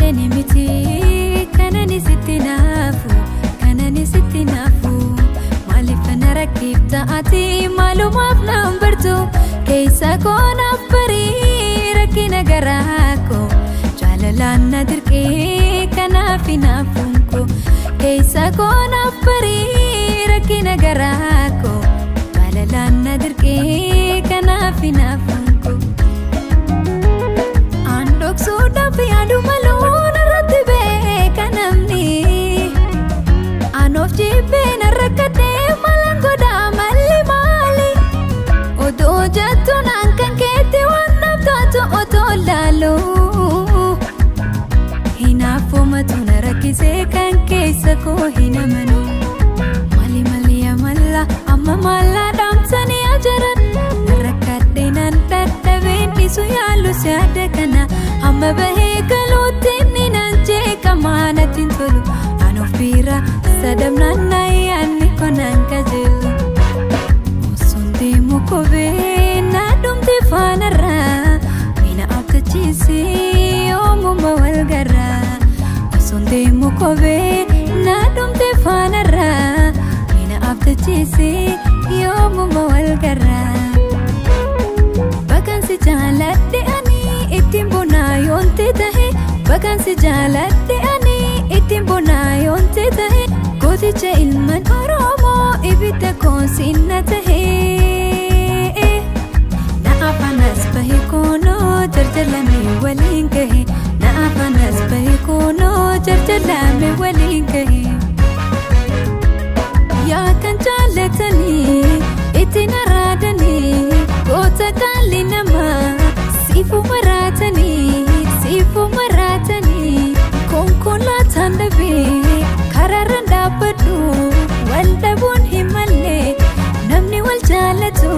malee miti kanani sitti naafu maaliif na rakkifta ati maalumaaf lambartu keessa koonaaf barii rakkina garaako jaalalaan na dirqee kanaaf hinaafunko keessa koonaaf barii rakkina garaako jaalalaan na dirqee kanaaf hinaafunko andoksuudhaaf yaadu maluun irratti beeka namni anoof jibbee na rakkadhee malan godhaa malli maali odoo jettuun hankan keetti waan naftaatu otoo laaluu hinaafumatu na rakkisee kan keessa koo hin amanu mali amalla amma maallaa dhaamsanii ajaran na rakkadhee nan dadhabeen dhiisu yaalu siyaada kana amma bahee galuutti inni nan jeeqamaa nattiin tolu anoof biira sadamnaan nayyaanni konaan kajeelu osoon deemu kobee na dhumte faanarraa mina abdachiisee yoomuma walgarraa osoon deemu kobee na dhumte faanarraa mina abdachiisee yoomuma walgarraa bakansi jaaladhe ani ittiin bonaa yoonte tahe bakansi jaaladhe ani ittiin bonaa yoonte tahe gooticha ilman Oromoo ibidda koonsinna tahe na afanas bahe koonoo jarjalame waliin gahe na afanas bahe koonoo jarjalame waliin gahe yaa kan jaalatanii ittiin araadanii goota kaalli namaa siifu maraatanii konkolaataan dhabee karaarran dhaabbadhu wal dhabuun hin malle namni wal jaalatu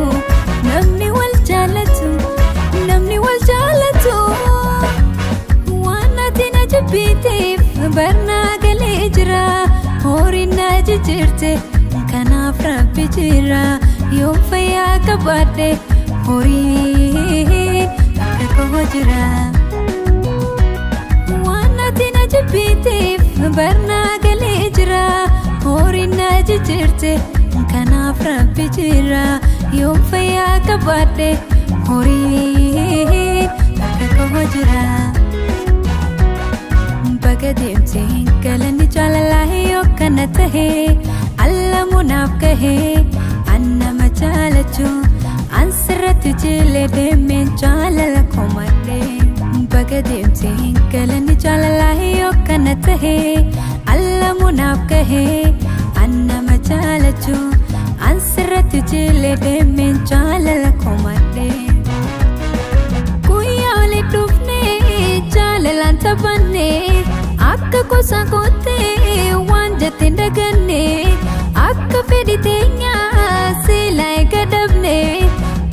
waan ati na jibbiteef barnaa galee jira horiin na jijjiirte kanaaf rabbi jira yoon fayyaa qabaadhe horiin akka koo jira waan ati na jibbiteef barnaa galee jira horiin na jijjiirte kanaaf rabbi jira yoon fayyaa qabaadhe horiin akka koo jira baga deemtee galanni jaalalaa yoo kana tahee allamunaaf gahee annama jaalachuu ansirratti jilee deemeen jaalala komadhee baga deemtee galanni jaalalaa yoo kana tahee allamunaaf gahee annama jaalachuu ansirratti jilee deemeen jaalala komadhee guyyaa oli dhufnee jaalalaan taphannee akka gosa goottee waan jetteen dagannee akka fedhi teenyaa seelaa eegadhabnee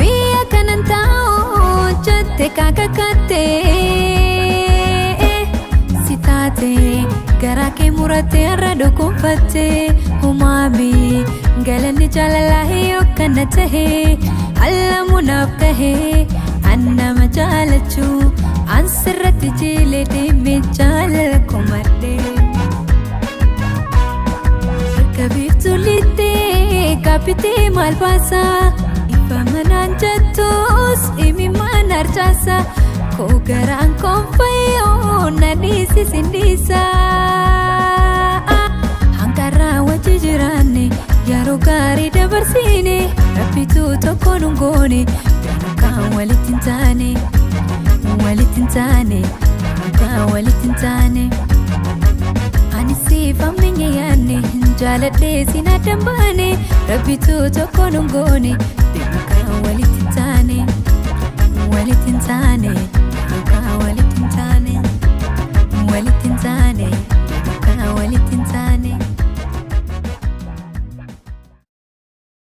biyya kanan taa'oo jette kakakattee si taatee garaa kee murattee har'a dhukkubfattee humaami galanni jaalalaa yoo kana tahee allamunaaf gahee annama jaalachuu ansirratti jilee deemee jaalala komadhee harka biiftuu littee kaapitee maal baasaa ifa manaan jettus imimmaan harcaasaa koo garaan koonfayyoo na dhiisisin dhiisaa hanqarraa wajji jiraanne yeroo gaarii dabarsiine rabbituu tokko nun goone kan walittiin taane ani siif ammeenya yaanne jaaladhee sin addan baane rabbituu tokko nun goone kan walittiin taane